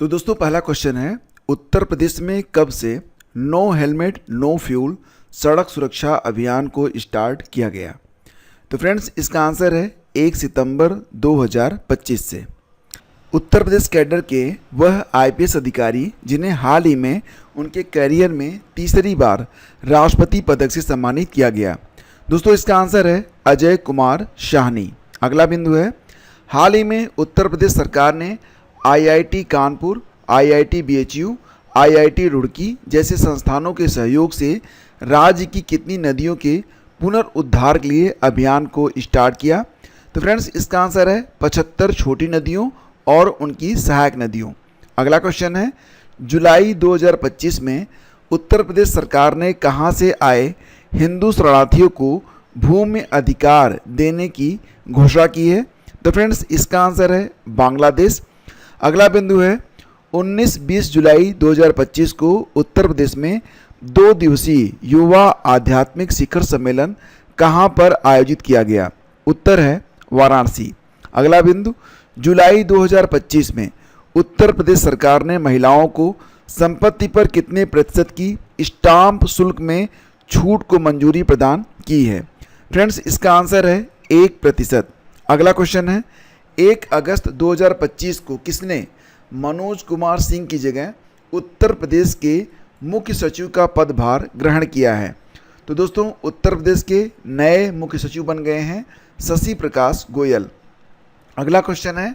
तो दोस्तों पहला क्वेश्चन है, उत्तर प्रदेश में कब से नो हेलमेट नो फ्यूल सड़क सुरक्षा अभियान को स्टार्ट किया गया? तो फ्रेंड्स इसका आंसर है 1 सितंबर 2025 से। उत्तर प्रदेश कैडर के वह आईपीएस अधिकारी जिन्हें हाल ही में उनके करियर में तीसरी बार राष्ट्रपति पदक से सम्मानित किया गया। दोस्तों इसका आंसर है अजय कुमार शाहनी। अगला बिंदु है, हाल ही में उत्तर प्रदेश सरकार ने IIT Kanpur, IIT BHU, IIT Roorkee जैसे संस्थानों के सहयोग से राज्य की कितनी नदियों के पुनर्उद्धार के लिए अभियान को स्टार्ट किया? तो फ्रेंड्स इसका आंसर है 75 छोटी नदियों और उनकी सहायक नदियों। अगला क्वेश्चन है, जुलाई 2025 में उत्तर प्रदेश सरकार ने कहां से आए हिंदू शरणार्थियों को भूमि अधिकार देने की घोषणा की है? तो फ्रेंड्स इसका आंसर है बांग्लादेश। अगला बिंदु है, 19-20 जुलाई 2025 को उत्तर प्रदेश में 2 दिवसीय युवा आध्यात्मिक शिखर सम्मेलन कहां पर आयोजित किया गया? उत्तर है वाराणसी। अगला बिंदु, जुलाई 2025 में उत्तर प्रदेश सरकार ने महिलाओं को संपत्ति पर कितने प्रतिशत की स्टाम्प शुल्क में छूट को मंजूरी प्रदान की है? फ्रेंड्स इसका आंसर है 1%। अगला क्वेश्चन है, 1 अगस्त 2025 को किसने मनोज कुमार सिंह की जगह उत्तर प्रदेश के मुख्य सचिव का पदभार ग्रहण किया है? तो दोस्तों उत्तर प्रदेश के नए मुख्य सचिव बन गए हैं शशि प्रकाश गोयल। अगला क्वेश्चन है,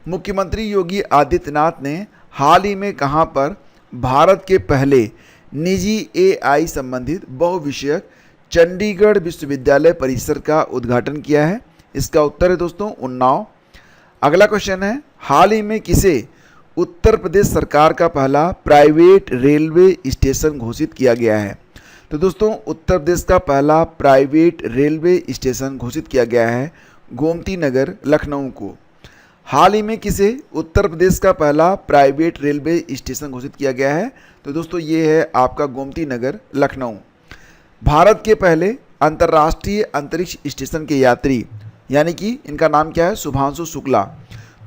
मुख्यमंत्री योगी आदित्यनाथ ने हाल ही में कहां पर भारत के पहले निजी एआई संबंधित बहुविषयक चंडीगढ़ विश्वविद्यालय परिसर का उद्घाटन किया है? इसका उत्तर है दोस्तों उन्नाव। अगला क्वेश्चन है, हाल ही में किसे उत्तर प्रदेश सरकार का पहला प्राइवेट रेलवे स्टेशन घोषित किया गया है? तो दोस्तों उत्तर प्रदेश का पहला प्राइवेट रेलवे स्टेशन घोषित किया गया है गोमती नगर लखनऊ को। हाल ही में किसे उत्तर प्रदेश का पहला प्राइवेट रेलवे स्टेशन घोषित किया गया है? तो दोस्तों ये है आपका गोमती नगर लखनऊ। भारत के पहले अंतर्राष्ट्रीय अंतरिक्ष स्टेशन के यात्री यानी कि इनका नाम क्या है? शुभांशु शुक्ला।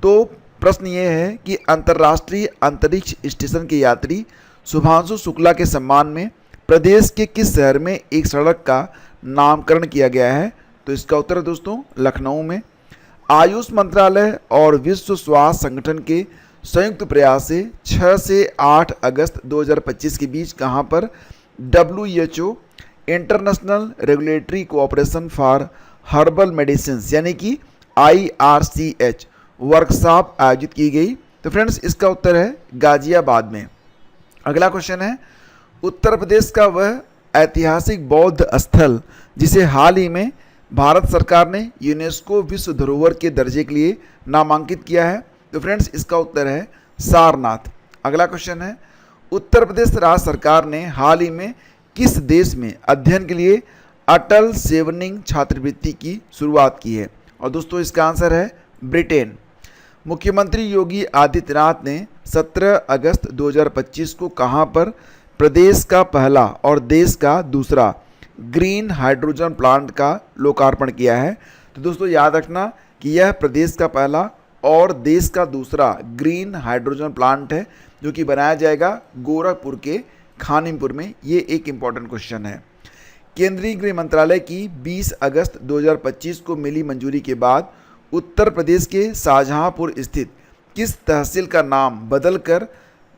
तो प्रश्न ये है कि अंतर्राष्ट्रीय अंतरिक्ष स्टेशन के यात्री शुभांशु शुक्ला के सम्मान में प्रदेश के किस शहर में एक सड़क का नामकरण किया गया है? तो इसका उत्तर है दोस्तों लखनऊ में। आयुष मंत्रालय और विश्व स्वास्थ्य संगठन के संयुक्त प्रयास से 6 से 8 अगस्त 2025 के बीच कहां पर WHO international regulatory cooperation for herbal medicine यानी कि IRCH वर्कशॉप आयोजित की गई? तो फ्रेंड्स इसका उत्तर है गाजियाबाद में। अगला क्वेश्चन है, उत्तर प्रदेश का वह ऐतिहासिक बौद्ध स्थल जिसे हाल ही में भारत सरकार ने यूनेस्को विश्व धरोहर के दर्जे के लिए नामांकित किया है? तो फ्रेंड्स इसका उत्तर है सारनाथ। अगला क्वेश्चन है, उत्तर प्रदेश राज्य सरकार ने हाल ही में किस देश में अध्ययन के लिए अटल सेवनिंग छात्रवृत्ति की शुरुआत की है? और दोस्तों इसका आंसर है ब्रिटेन। मुख्यमंत्री योगी आदित्यनाथ ने 17 अगस्त 2025 को कहां पर प्रदेश का पहला और देश का दूसरा ग्रीन हाइड्रोजन प्लांट का लोकार्पण किया है? तो दोस्तों याद रखना कि यह प्रदेश का पहला और देश का दूसरा ग्रीन हाइड्रोजन प्लांट है जो कि बनाया जाएगा गोरखपुर के खानिमपुर में। ये एक इम्पॉर्टेंट क्वेश्चन है। केंद्रीय गृह मंत्रालय की 20 अगस्त 2025 को मिली मंजूरी के बाद उत्तर प्रदेश के शाहजहांपुर स्थित किस तहसील का नाम बदलकर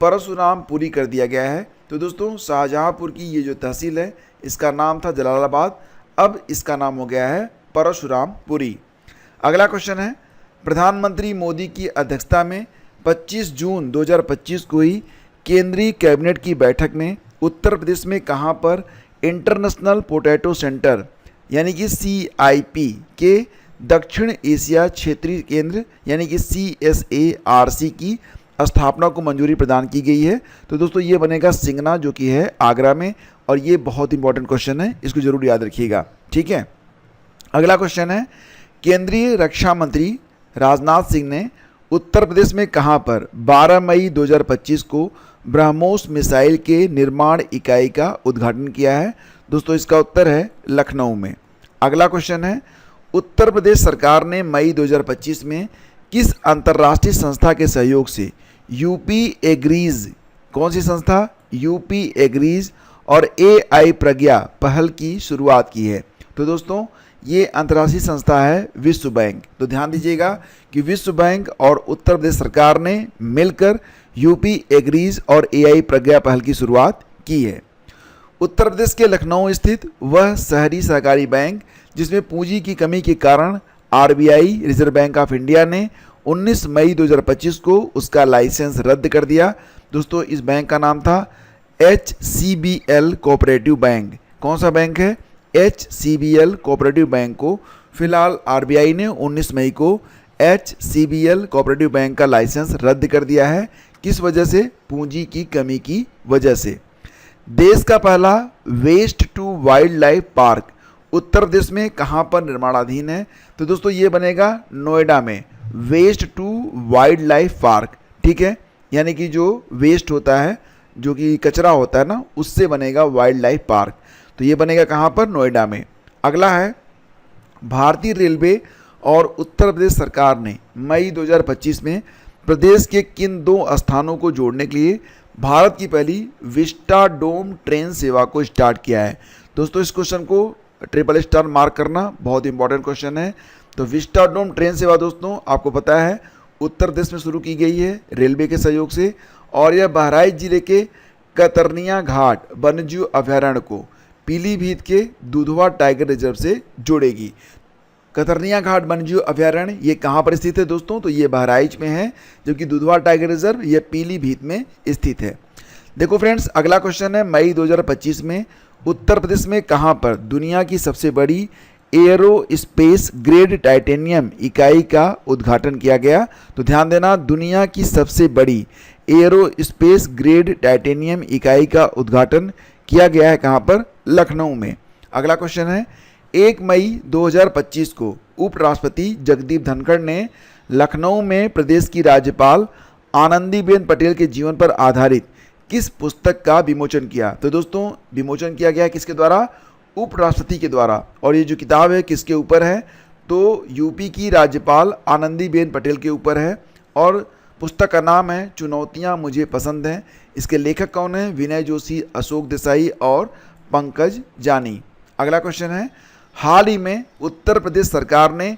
परशुरामपुरी कर दिया गया है? तो दोस्तों शाहजहांपुर की ये जो तहसील है इसका नाम था जलालाबाद, अब इसका नाम हो गया है परशुरामपुरी। अगला क्वेश्चन है, प्रधानमंत्री मोदी की अध्यक्षता में 25 जून 2025 को ही केंद्रीय कैबिनेट की बैठक में उत्तर प्रदेश में कहां पर इंटरनेशनल पोटैटो सेंटर यानी कि CIP के दक्षिण एशिया क्षेत्रीय केंद्र यानी कि CSARC की स्थापना को मंजूरी प्रदान की गई है? तो दोस्तों ये बनेगा सिंगना जो कि है आगरा में, और ये बहुत इंपॉर्टेंट क्वेश्चन है, इसको जरूर याद रखिएगा। ठीक है, अगला क्वेश्चन है, केंद्रीय रक्षा मंत्री राजनाथ सिंह ने उत्तर प्रदेश में कहां पर 12 मई 2025 को ब्रह्मोस मिसाइल के निर्माण इकाई का उद्घाटन किया है? दोस्तों इसका उत्तर है लखनऊ में। अगला क्वेश्चन है, उत्तर प्रदेश सरकार ने मई 2025 में किस अंतर्राष्ट्रीय संस्था के सहयोग से यूपी एग्रीज, कौन सी संस्था? यूपी एग्रीज और AI प्रज्ञा पहल की शुरुआत की है। तो दोस्तों ये अंतर्राष्ट्रीय संस्था है विश्व बैंक। तो ध्यान दीजिएगा कि विश्व बैंक और उत्तर प्रदेश सरकार ने मिलकर यूपी एग्रीज और AI प्रज्ञा पहल की शुरुआत की है। उत्तर प्रदेश के लखनऊ स्थित वह शहरी सहकारी बैंक जिसमें पूंजी की कमी के कारण RBI reserve bank of India ने 19 मई 2025 को उसका लाइसेंस रद्द कर दिया। दोस्तों इस बैंक का नाम था HCBL कोऑपरेटिव बैंक। कौन सा बैंक है? HCBL कोऑपरेटिव बैंक को फिलहाल RBI ने 19 मई को HCBL कोऑपरेटिव बैंक का लाइसेंस रद्द कर दिया है। किस वजह से? पूंजी की कमी की वजह से। देश का पहला waste to wildlife park Uttar Pradesh में कहाँ पर निर्माणाधीन है? तो दोस्तों ये बनेगा नोएडा में, waste to wildlife park. ठीक है, यानी कि जो वेस्ट होता है, जो कि कचरा होता है ना, उससे बनेगा वाइल्ड लाइफ पार्क। तो ये बनेगा कहाँ पर? नोएडा में। अगला है भारतीय रेलवे और उत्तर प्रदेश सरकार ने मई 2025 में प्रदेश के किन दो स्थानों को जोड़ने के लिए भारत की पहली विस्टाडोम ट्रेन सेवा को स्टार्ट किया है? दोस्तों इस क्वेश्चन को ट्रिपल स्टार मार्क करना, बहुत इंपॉर्टेंट क्वेश्चन है। तो विस्टाडोम ट्रेन सेवा दोस्तों आपको पता है उत्तर प्रदेश में शुरू की गई है रेलवे के सहयोग से, और यह बहराइच जिले के कतरनिया घाट वन्यजीव अभयारण्य को पीलीभीत के दुधवा टाइगर रिजर्व से जोड़ेगी। कतरनिया घाट वन्यजीव अभयारण्य ये कहाँ पर स्थित है दोस्तों? तो ये बहराइच में है, जबकि दुधवा टाइगर रिजर्व ये पीलीभीत में स्थित है। देखो फ्रेंड्स अगला क्वेश्चन है, मई 2025 में उत्तर प्रदेश में कहाँ पर दुनिया की सबसे बड़ी एयरो स्पेस ग्रेड टाइटेनियम इकाई का उद्घाटन किया गया? तो ध्यान देना, दुनिया की सबसे बड़ी एयरो स्पेस ग्रेड टाइटेनियम इकाई का उद्घाटन किया गया है कहाँ पर? लखनऊ में। अगला क्वेश्चन है, 1 मई 2025 को उपराष्ट्रपति जगदीप धनखड़ ने लखनऊ में प्रदेश की राज्यपाल आनंदीबेन पटेल के जीवन पर आधारित किस पुस्तक का विमोचन किया? तो दोस्तों विमोचन किया गया किसके द्वारा? उपराष्ट्रपति के द्वारा। और ये जो किताब है किसके ऊपर है? तो यूपी की राज्यपाल आनंदीबेन पटेल के ऊपर है, और पुस्तक का नाम है चुनौतियाँ मुझे पसंद हैं। इसके लेखक कौन है? विनय जोशी, अशोक देसाई और पंकज जानी। अगला क्वेश्चन है, हाल ही में उत्तर प्रदेश सरकार ने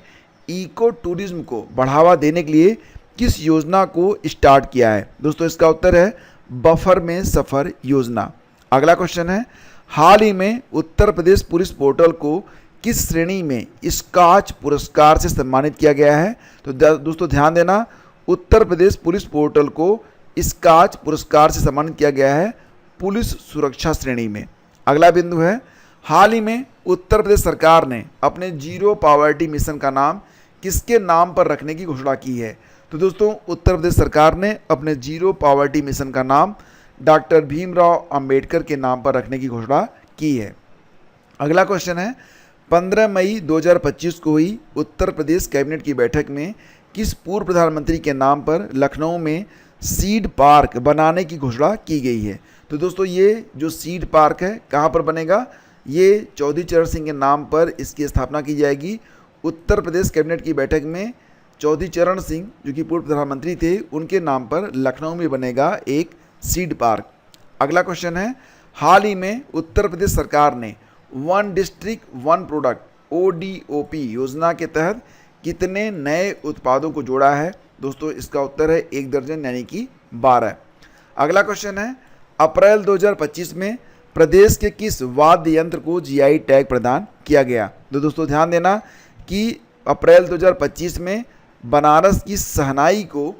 इको टूरिज्म को बढ़ावा देने के लिए किस योजना को स्टार्ट किया है? दोस्तों इसका उत्तर है बफर में सफ़र योजना। अगला क्वेश्चन है, हाल ही में उत्तर प्रदेश पुलिस पोर्टल को किस श्रेणी में स्कॉच पुरस्कार से सम्मानित किया गया है? तो दोस्तों ध्यान देना, उत्तर प्रदेश पुलिस पोर्टल को स्कॉच पुरस्कार से सम्मानित किया गया है पुलिस सुरक्षा श्रेणी में। अगला बिंदु है, हाल ही में उत्तर प्रदेश सरकार ने अपने जीरो पॉवर्टी मिशन का नाम किसके नाम पर रखने की घोषणा की है? तो दोस्तों उत्तर प्रदेश सरकार ने अपने जीरो पॉवर्टी मिशन का नाम डॉक्टर भीमराव अंबेडकर के नाम पर रखने की घोषणा की है। अगला क्वेश्चन है, 15 मई 2025 को हुई उत्तर प्रदेश कैबिनेट की बैठक में किस पूर्व प्रधानमंत्री के नाम पर लखनऊ में सीड पार्क बनाने की घोषणा की गई है? तो दोस्तों ये जो सीड पार्क है कहाँ पर बनेगा? ये चौधरी चरण सिंह के नाम पर इसकी स्थापना की जाएगी। उत्तर प्रदेश कैबिनेट की बैठक में चौधरी चरण सिंह जो कि पूर्व प्रधानमंत्री थे, उनके नाम पर लखनऊ में बनेगा एक सीड पार्क। अगला क्वेश्चन है, हाल ही में उत्तर प्रदेश सरकार ने one district one product ODOP योजना के तहत कितने नए उत्पादों को जोड़ा है? दोस्तों इसका उत्तर है 1 दर्जन यानी कि 12। अगला क्वेश्चन है, अप्रैल 2025 में प्रदेश के किस वाद्य यंत्र को GI टैग प्रदान किया गया? तो दोस्तों ध्यान देना कि अप्रैल 2025 में बनारस की शहनाई को,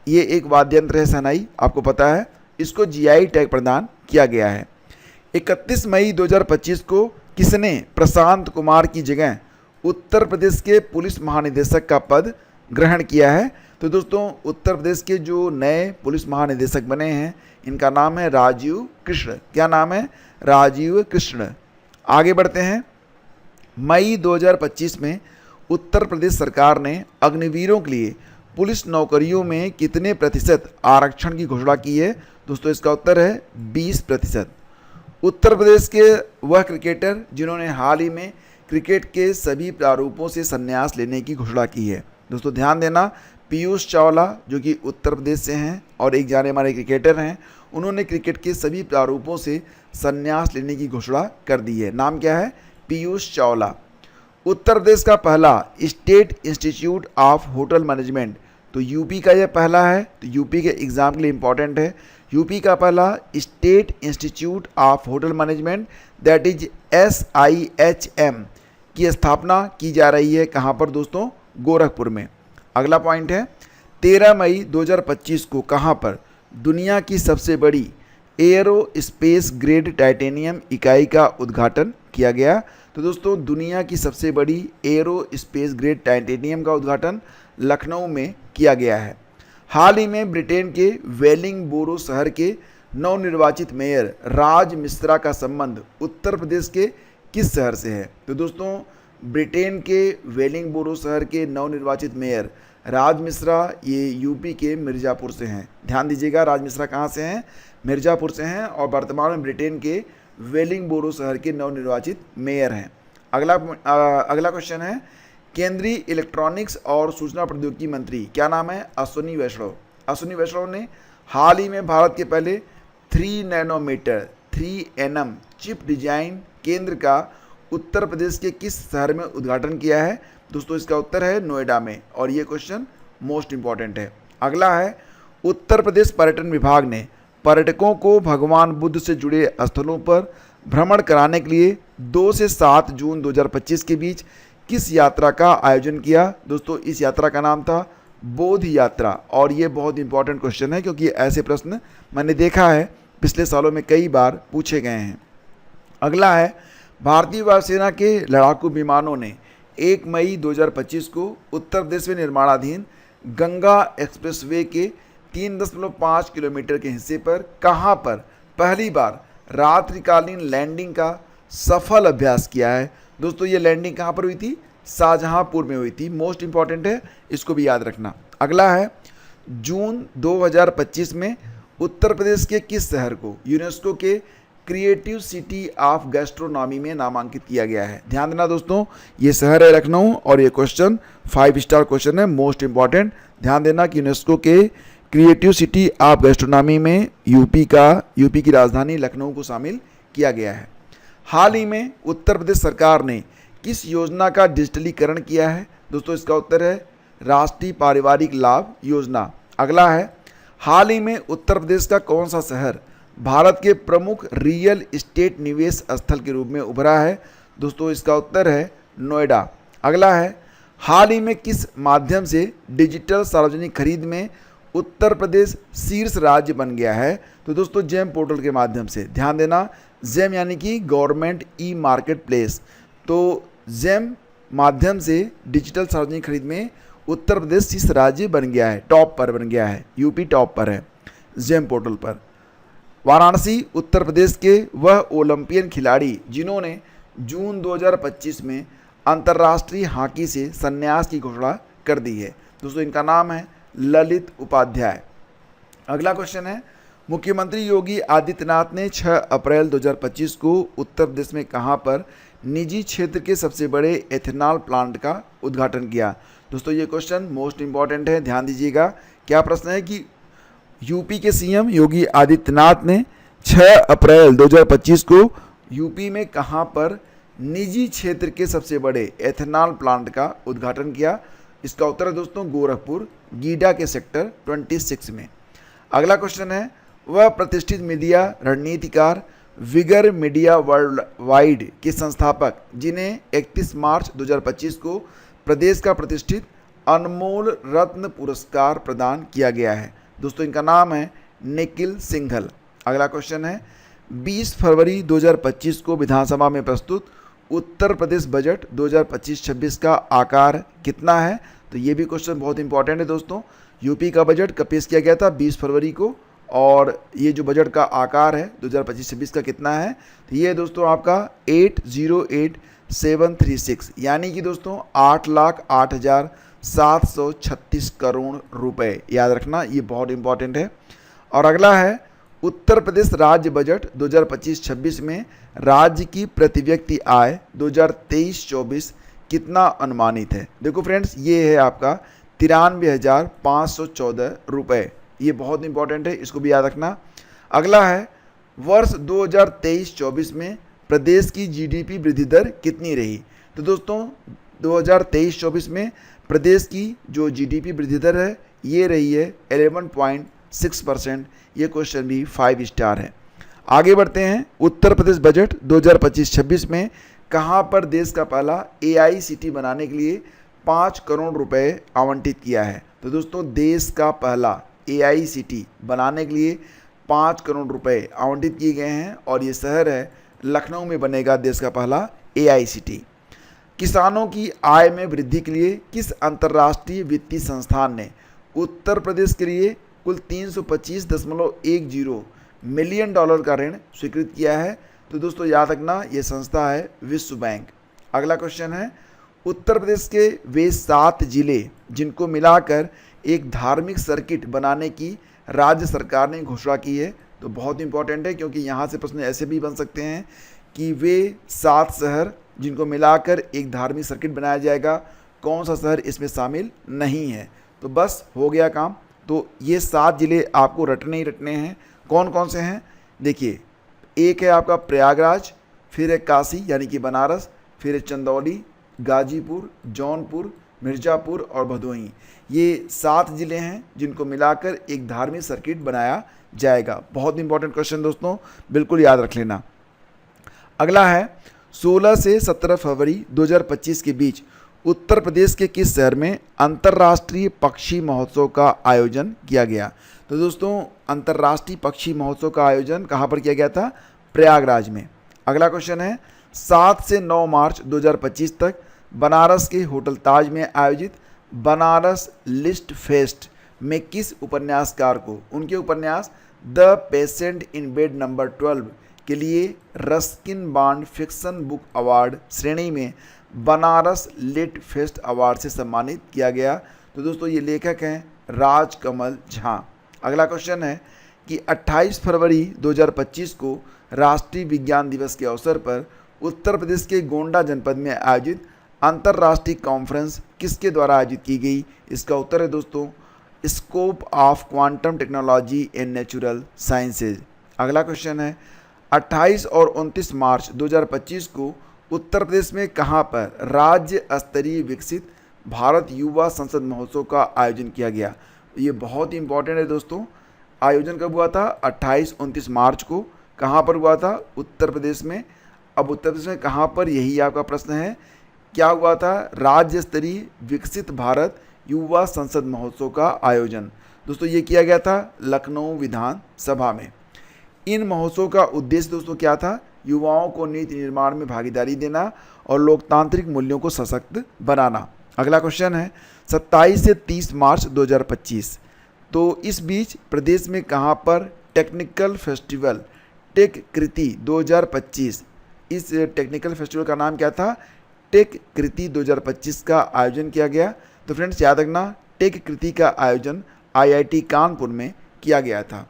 ये एक वाद्य यंत्र है शहनाई, आपको पता है, इसको GI टैग प्रदान किया गया है। 31 मई 2025 को किसने प्रशांत कुमार की जगह उत्तर प्रदेश के पुलिस महानिदेशक का पद ग्रहण किया है? तो दोस्तों उत्तर प्रदेश के जो नए पुलिस महानिदेशक बने हैं इनका नाम है राजीव कृष्ण। क्या नाम है? राजीव कृष्ण। आगे बढ़ते हैं, मई 2025 में उत्तर प्रदेश सरकार ने अग्निवीरों के लिए पुलिस नौकरियों में कितने प्रतिशत आरक्षण की घोषणा की है? दोस्तों इसका उत्तर है 20%। उत्तर प्रदेश के वह क्रिकेटर जिन्होंने हाल ही में क्रिकेट के सभी प्रारूपों से संन्यास लेने की घोषणा की है? दोस्तों ध्यान देना, पीयूष चावला जो कि उत्तर प्रदेश से हैं और एक जाने माने क्रिकेटर हैं, उन्होंने क्रिकेट के सभी प्रारूपों से संन्यास लेने की घोषणा कर दी है। नाम क्या है? पीयूष चावला। उत्तर प्रदेश का पहला state institute of hotel management, तो यूपी का यह पहला है, तो यूपी के एग्जाम के लिए इंपॉर्टेंट है। यूपी का पहला state institute of hotel management that is SIHM की स्थापना की जा रही है। कहाँ पर दोस्तों? गोरखपुर में। अगला पॉइंट है 13 मई 2025 को कहाँ पर दुनिया की सबसे बड़ी एयरो स्पेस ग्रेड टाइटेनियम इकाई का उद्घाटन किया गया। तो दोस्तों दुनिया की सबसे बड़ी एयरो स्पेस ग्रेड टाइटेनियम का उद्घाटन लखनऊ में किया गया है। हाल ही में ब्रिटेन के वेलिंगबोरो शहर के नवनिर्वाचित मेयर राज मिश्रा का संबंध उत्तर प्रदेश के किस शहर से है? तो दोस्तों ब्रिटेन के वेलिंगबोरो शहर के नवनिर्वाचित मेयर राज मिश्रा ये यूपी के मिर्ज़ापुर से हैं। ध्यान दीजिएगा, राज मिश्रा कहाँ से हैं? मिर्ज़ापुर से हैं और वर्तमान में ब्रिटेन के वेलिंगबोरो शहर के नवनिर्वाचित मेयर हैं। अगला क्वेश्चन है केंद्रीय इलेक्ट्रॉनिक्स और सूचना प्रौद्योगिकी मंत्री क्या नाम है? अश्विनी वैष्णव। अश्विनी वैष्णव ने हाल ही में भारत के पहले 3 नैनोमीटर 3nm चिप डिजाइन केंद्र का उत्तर प्रदेश के किस शहर में उद्घाटन किया है? दोस्तों इसका उत्तर है नोएडा में और ये क्वेश्चन मोस्ट इंपॉर्टेंट है। अगला है उत्तर प्रदेश पर्यटन विभाग ने पर्यटकों को भगवान बुद्ध से जुड़े स्थलों पर भ्रमण कराने के लिए 2 से 7 जून 2025 के बीच किस यात्रा का आयोजन किया? दोस्तों इस यात्रा का नाम था बोध यात्रा और ये बहुत इंपॉर्टेंट क्वेश्चन है क्योंकि ऐसे प्रश्न मैंने देखा है पिछले सालों में कई बार पूछे गए हैं। अगला है भारतीय वायुसेना के लड़ाकू विमानों ने 1 मई 2025 को उत्तर प्रदेश में निर्माणाधीन गंगा एक्सप्रेसवे के 3.5 किलोमीटर के हिस्से पर कहाँ पर पहली बार रात्रिकालीन लैंडिंग का सफल अभ्यास किया है? दोस्तों ये लैंडिंग कहाँ पर हुई थी? शाहजहांपुर में हुई थी। मोस्ट इंपॉर्टेंट है, इसको भी याद रखना। अगला है जून 2025 में उत्तर प्रदेश के किस शहर को यूनेस्को के क्रिएटिव सिटी ऑफ गैस्ट्रोनॉमी में नामांकित किया गया है? ध्यान देना दोस्तों, ये शहर है लखनऊ और ये क्वेश्चन 5 स्टार क्वेश्चन है, मोस्ट इंपॉर्टेंट। ध्यान देना कि यूनेस्को के क्रिएटिव सिटी ऑफ गैस्ट्रोनॉमी में यूपी की राजधानी लखनऊ को शामिल किया गया है। हाल ही में उत्तर प्रदेश सरकार ने किस योजना का डिजिटलीकरण किया है? दोस्तों इसका उत्तर है राष्ट्रीय पारिवारिक लाभ योजना। अगला है हाल ही में उत्तर प्रदेश का कौन सा शहर भारत के प्रमुख रियल एस्टेट निवेश स्थल के रूप में उभरा है? दोस्तों इसका उत्तर है नोएडा। अगला है हाल ही में किस माध्यम से डिजिटल सार्वजनिक खरीद में उत्तर प्रदेश शीर्ष राज्य बन गया है? तो दोस्तों जेम पोर्टल के माध्यम से। ध्यान देना, जेम यानी कि गवर्नमेंट ई मार्केट प्लेस। तो जेम माध्यम से डिजिटल सार्वजनिक खरीद में उत्तर प्रदेश शीर्ष राज्य बन गया है, टॉप पर बन गया है, यूपी टॉप पर है जेम पोर्टल पर। वाराणसी उत्तर प्रदेश के वह ओलंपियन खिलाड़ी जिन्होंने जून 2025 में अंतर्राष्ट्रीय हॉकी से संन्यास की घोषणा कर दी है? दोस्तों इनका नाम है ललित उपाध्याय। अगला क्वेश्चन है मुख्यमंत्री योगी आदित्यनाथ ने 6 अप्रैल 2025 को उत्तर प्रदेश में कहां पर निजी क्षेत्र के सबसे बड़े एथेनॉल प्लांट का उद्घाटन किया? दोस्तों ये क्वेश्चन मोस्ट इंपॉर्टेंट है, ध्यान दीजिएगा। क्या प्रश्न है कि यूपी के सीएम योगी आदित्यनाथ ने 6 अप्रैल 2025 को यूपी में कहां पर निजी क्षेत्र के सबसे बड़े एथेनॉल प्लांट का उद्घाटन किया? इसका उत्तर है दोस्तों गोरखपुर, गीडा के सेक्टर 26 में। अगला क्वेश्चन है वह प्रतिष्ठित मीडिया रणनीतिकार विगर मीडिया वर्ल्ड वाइड के संस्थापक जिन्हें 31 मार्च 2025 को प्रदेश का प्रतिष्ठित अनमोल रत्न पुरस्कार प्रदान किया गया है? दोस्तों इनका नाम है निखिल सिंघल। अगला क्वेश्चन है 20 फरवरी 2025 को विधानसभा में प्रस्तुत उत्तर प्रदेश बजट 2025-26 का आकार कितना है? तो ये भी क्वेश्चन बहुत इंपॉर्टेंट है दोस्तों। यूपी का बजट कब पेश किया गया था? 20 फरवरी को। और ये जो बजट का आकार है 2025-26 का कितना है? तो ये दोस्तों आपका 808736 यानी कि दोस्तों 8,08,736 करोड़ रुपए। याद रखना, ये बहुत इंपॉर्टेंट है। और अगला है उत्तर प्रदेश राज्य बजट 2025-26 में राज्य की प्रति व्यक्ति आय 2023-24 कितना अनुमानित है? देखो फ्रेंड्स, ये है आपका 93,514 रुपये। ये बहुत इंपॉर्टेंट है, इसको भी याद रखना। अगला है वर्ष 2023-24 में प्रदेश की जीडीपी वृद्धि दर कितनी रही। तो दोस्तों 2023-24 में प्रदेश की जो जीडीपी वृद्धि दर है ये रही है 11.6%। ये क्वेश्चन भी 5 स्टार है। आगे बढ़ते हैं। उत्तर प्रदेश बजट 2025-26 में कहाँ पर देश का पहला AICT बनाने के लिए 5 करोड़ रुपए आवंटित किया है। तो दोस्तों देश का पहला AICT बनाने के लिए 5 करोड़ रुपए आवंटित किए गए हैं और ये शहर है लखनऊ में बनेगा देश का पहला AICT। किसानों की आय में वृद्धि के लिए किस अंतर्राष्ट्रीय वित्तीय संस्थान ने उत्तर प्रदेश के लिए कुल 325.10 मिलियन डॉलर का ऋण स्वीकृत किया है। तो दोस्तों याद रखना ये संस्था है विश्व बैंक। अगला क्वेश्चन है उत्तर प्रदेश के वे 7 जिले जिनको मिलाकर एक धार्मिक सर्किट बनाने की राज्य सरकार ने घोषणा की है। तो बहुत इंपॉर्टेंट है क्योंकि यहाँ से प्रश्न ऐसे भी बन सकते हैं कि वे 7 शहर जिनको मिलाकर एक धार्मिक सर्किट बनाया जाएगा, कौन सा शहर इसमें शामिल नहीं है। तो बस हो गया काम। तो ये 7 जिले आपको रटने ही रटने हैं। कौन कौन से हैं देखिए, एक है आपका प्रयागराज, फिर है काशी यानी कि बनारस, फिर है चंदौली, गाजीपुर, जौनपुर, मिर्ज़ापुर और भदोही। ये 7 जिले हैं जिनको मिलाकर एक धार्मिक सर्किट बनाया जाएगा। बहुत इंपॉर्टेंट क्वेश्चन दोस्तों, बिल्कुल याद रख लेना। अगला है 16 से 17 फरवरी 2025 के बीच उत्तर प्रदेश के किस शहर में अंतर्राष्ट्रीय पक्षी महोत्सव का आयोजन किया गया। तो दोस्तों अंतर्राष्ट्रीय पक्षी महोत्सव का आयोजन कहाँ पर किया गया था? प्रयागराज में। अगला क्वेश्चन है 7 से 9 मार्च 2025 तक बनारस के होटल ताज में आयोजित बनारस लिस्ट फेस्ट में किस उपन्यासकार को उनके उपन्यास the patient in bed number 12 के लिए Ruskin bond fiction book award श्रेणी में बनारस लिट फेस्ट अवार्ड से सम्मानित किया गया। तो दोस्तों ये लेखक हैं राजकमल झा। अगला क्वेश्चन है कि 28 फरवरी 2025 को राष्ट्रीय विज्ञान दिवस के अवसर पर उत्तर प्रदेश के गोंडा जनपद में आयोजित अंतर्राष्ट्रीय कॉन्फ्रेंस किसके द्वारा आयोजित की गई। इसका उत्तर है दोस्तों scope of quantum technology and natural sciences. अगला क्वेश्चन है 28 और 29 मार्च 2025 को उत्तर प्रदेश में कहाँ पर राज्य स्तरीय विकसित भारत युवा संसद महोत्सव का आयोजन किया गया। ये बहुत ही इंपॉर्टेंट है दोस्तों। आयोजन कब हुआ था? 28-29 मार्च को। कहाँ पर हुआ था? उत्तर प्रदेश में। अब उत्तर प्रदेश में कहाँ पर, यही आपका प्रश्न है। क्या हुआ था? राज्य स्तरीय विकसित भारत युवा संसद महोत्सव का आयोजन दोस्तों ये किया गया था लखनऊ विधान सभा में। इन महोत्सव का उद्देश्य दोस्तों क्या था? युवाओं को नीति निर्माण में भागीदारी देना और लोकतांत्रिक मूल्यों को सशक्त बनाना। अगला क्वेश्चन है 27 से 30 मार्च 2025। तो इस बीच प्रदेश में कहाँ पर टेक्निकल फेस्टिवल टेक कृति 2025, इस टेक्निकल फेस्टिवल का नाम क्या था? टेक कृति 2025 का आयोजन किया गया। तो फ्रेंड्स याद रखना टेक कृति का आयोजन IIT कानपुर में किया गया था।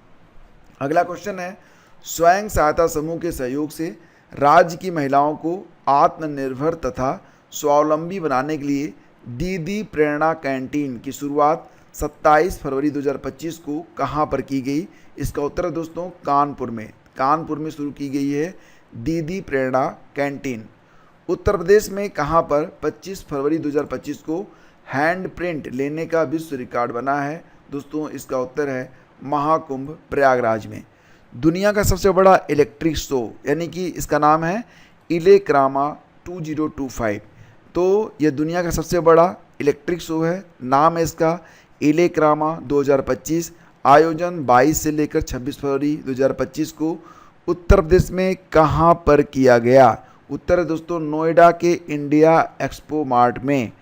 अगला क्वेश्चन है स्वयं सहायता समूह के सहयोग से राज्य की महिलाओं को आत्मनिर्भर तथा स्वावलंबी बनाने के लिए दीदी प्रेरणा कैंटीन की शुरुआत 27 फरवरी 2025 को कहाँ पर की गई। इसका उत्तर है दोस्तों कानपुर में। कानपुर में शुरू की गई है दीदी प्रेरणा कैंटीन। उत्तर प्रदेश में कहाँ पर 25 फरवरी 2025 को हैंड प्रिंट लेने का विश्व रिकॉर्ड बना है। दोस्तों इसका उत्तर है महाकुंभ प्रयागराज में। दुनिया का सबसे बड़ा इलेक्ट्रिक शो यानी कि इसका नाम है इलेक्रामा 2025। तो ये दुनिया का सबसे बड़ा इलेक्ट्रिक शो है, नाम है इसका इलेक्रामा 2025। आयोजन 22 से लेकर 26 फरवरी 2025 को उत्तर प्रदेश में कहाँ पर किया गया। उत्तर है दोस्तों नोएडा के इंडिया एक्सपो मार्ट में।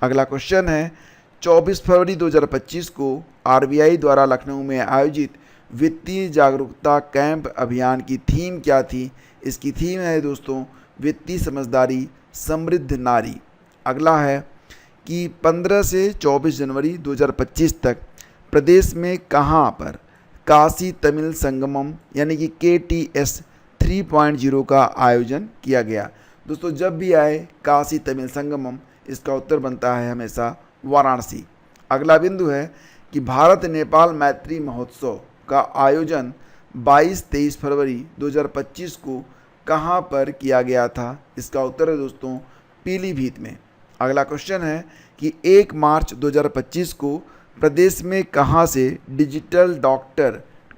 अगला क्वेश्चन है 24 फरवरी 2025 को RBI द्वारा लखनऊ में आयोजित वित्तीय जागरूकता कैंप अभियान की थीम क्या थी। इसकी थीम है दोस्तों वित्तीय समझदारी समृद्ध नारी। अगला है कि 15 से 24 जनवरी 2025 तक प्रदेश में कहाँ पर काशी तमिल संगमम यानी कि KTS 3.0 का आयोजन किया गया। दोस्तों जब भी आए काशी तमिल संगमम, इसका उत्तर बनता है हमेशा वाराणसी। अगला बिंदु है कि भारत नेपाल मैत्री महोत्सव का आयोजन 22-23 फरवरी 2025 को कहाँ पर किया गया था? इसका उत्तर है दोस्तों पीलीभीत में। अगला क्वेश्चन है कि 1 मार्च 2025 को प्रदेश में कहाँ से डिजिटल डॉक्टर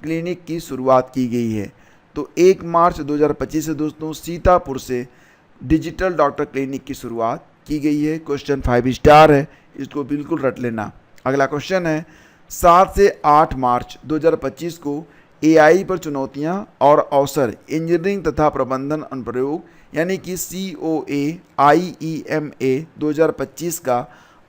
क्लिनिक की शुरुआत की गई है? तो 1 मार्च 2025 से दोस्तों सीतापुर से डिजिटल डॉक्टर क्लिनिक की शुरुआत की गई है। क्वेश्चन 5 स्टार है, इसको बिल्कुल रट लेना। अगला क्वेश्चन है 7 से 8 मार्च 2025 को एआई पर चुनौतियां और अवसर इंजीनियरिंग तथा प्रबंधन अनुप्रयोग यानी कि COA IEMA 2025 का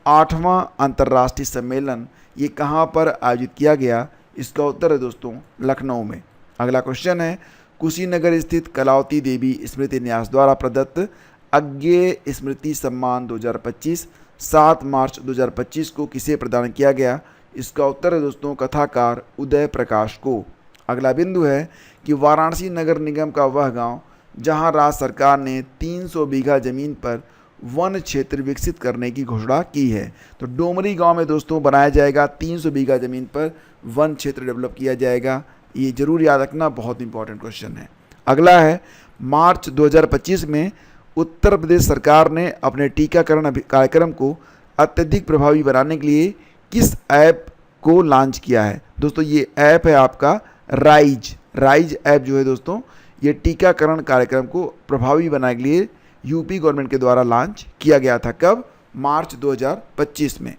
8वां अंतर्राष्ट्रीय सम्मेलन ये कहाँ पर आयोजित किया गया? इसका उत्तर है दोस्तों लखनऊ में। अगला क्वेश्चन है कुशीनगर स्थित कलावती देवी स्मृति न्यास द्वारा प्रदत्त अज्ञेय स्मृति सम्मान 2025 7 मार्च 2025 को किसे प्रदान किया गया? इसका उत्तर है दोस्तों कथाकार उदय प्रकाश को। अगला बिंदु है कि वाराणसी नगर निगम का वह गांव जहां राज्य सरकार ने 300 बीघा जमीन पर वन क्षेत्र विकसित करने की घोषणा की है। तो डोमरी गांव में दोस्तों बनाया जाएगा 300 बीघा जमीन पर वन क्षेत्र डेवलप किया जाएगा। ये जरूर याद रखना, बहुत इंपॉर्टेंट क्वेश्चन है। अगला है मार्च 2025 में उत्तर प्रदेश सरकार ने अपने टीकाकरण कार्यक्रम को अत्यधिक प्रभावी बनाने के लिए किस ऐप को लॉन्च किया है? दोस्तों ये ऐप है आपका राइज ऐप जो है दोस्तों ये टीकाकरण कार्यक्रम को प्रभावी बनाने के लिए यूपी गवर्नमेंट के द्वारा लॉन्च किया गया था। कब? मार्च 2025 में।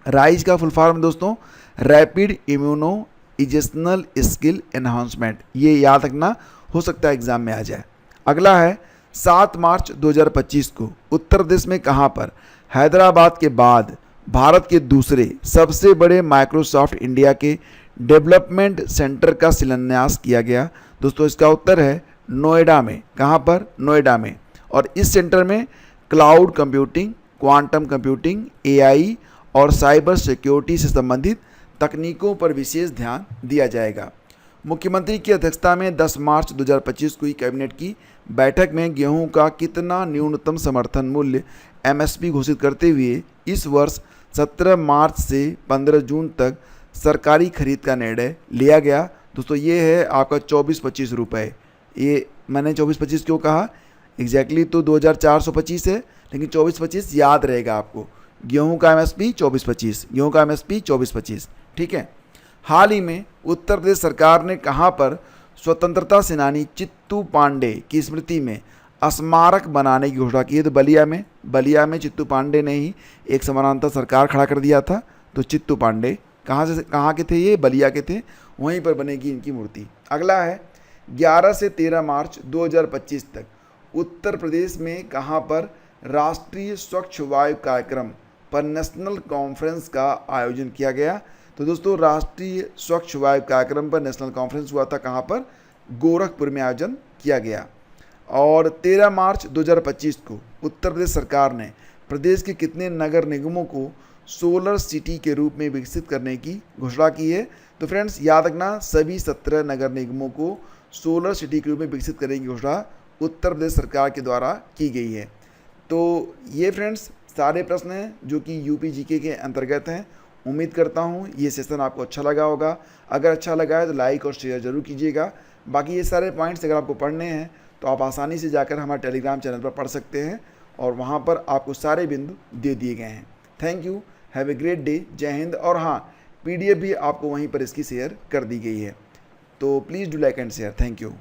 राइज का फुल फॉर्म दोस्तों रैपिड इम्यूनोइजेशनल स्किल एनहांसमेंट, ये याद रखना, हो सकता है एग्जाम में आ जाए। अगला है 7 मार्च 2025 को उत्तर प्रदेश में कहाँ पर हैदराबाद के बाद भारत के दूसरे सबसे बड़े माइक्रोसॉफ्ट इंडिया के डेवलपमेंट सेंटर का शिलान्यास किया गया? दोस्तों इसका उत्तर है नोएडा में। कहाँ पर? नोएडा में। और इस सेंटर में cloud computing, quantum computing, AI और साइबर सिक्योरिटी से संबंधित तकनीकों पर विशेष ध्यान दिया जाएगा। मुख्यमंत्री की अध्यक्षता में 10 मार्च 2025 को हुई कैबिनेट की बैठक में गेहूं का कितना न्यूनतम समर्थन मूल्य MSP घोषित करते हुए इस वर्ष 17 मार्च से 15 जून तक सरकारी खरीद का निर्णय लिया गया? दोस्तों ये है आपका 24-25 रुपये। ये मैंने 24-25 क्यों कहा? एग्जैक्टली तो 2425 है, लेकिन 24-25 याद रहेगा आपको। गेहूं का MSP 24-25, गेहूं का MSP 24-25, ठीक है। हाल ही में उत्तर प्रदेश सरकार ने कहाँ पर स्वतंत्रता सेनानी चित्तू पांडे की स्मृति में स्मारक बनाने की घोषणा की है? तो बलिया में चित्तू पांडे ने ही एक समानांतर सरकार खड़ा कर दिया था। तो चित्तू पांडे कहाँ के थे? ये बलिया के थे, वहीं पर बनेगी इनकी मूर्ति। अगला है 11 से 13 मार्च 2025 तक उत्तर प्रदेश में कहाँ पर राष्ट्रीय स्वच्छ वायु कार्यक्रम पर नेशनल कॉन्फ्रेंस का आयोजन किया गया? तो दोस्तों राष्ट्रीय स्वच्छ वायु कार्यक्रम पर नेशनल कॉन्फ्रेंस हुआ था कहाँ पर? गोरखपुर में आयोजन किया गया। और 13 मार्च 2025 को उत्तर प्रदेश सरकार ने प्रदेश के कितने नगर निगमों को सोलर सिटी के रूप में विकसित करने की घोषणा की है? तो फ्रेंड्स याद रखना, सभी 17 नगर निगमों को सोलर सिटी के रूप में विकसित करने की घोषणा उत्तर प्रदेश सरकार के द्वारा की गई है। तो ये फ्रेंड्स सारे प्रश्न हैं जो कि यूपी जीके के अंतर्गत हैं। उम्मीद करता हूँ ये सेशन आपको अच्छा लगा होगा। अगर अच्छा लगा है तो लाइक और शेयर ज़रूर कीजिएगा। बाकी ये सारे पॉइंट्स अगर आपको पढ़ने हैं तो आप आसानी से जाकर हमारे टेलीग्राम चैनल पर पढ़ सकते हैं और वहाँ पर आपको सारे बिंदु दे दिए गए हैं। Thank you, have a great day, जय हिंद। और हाँ, PDF भी आपको वहीं पर इसकी शेयर कर दी गई है, तो please do like and share. Thank you.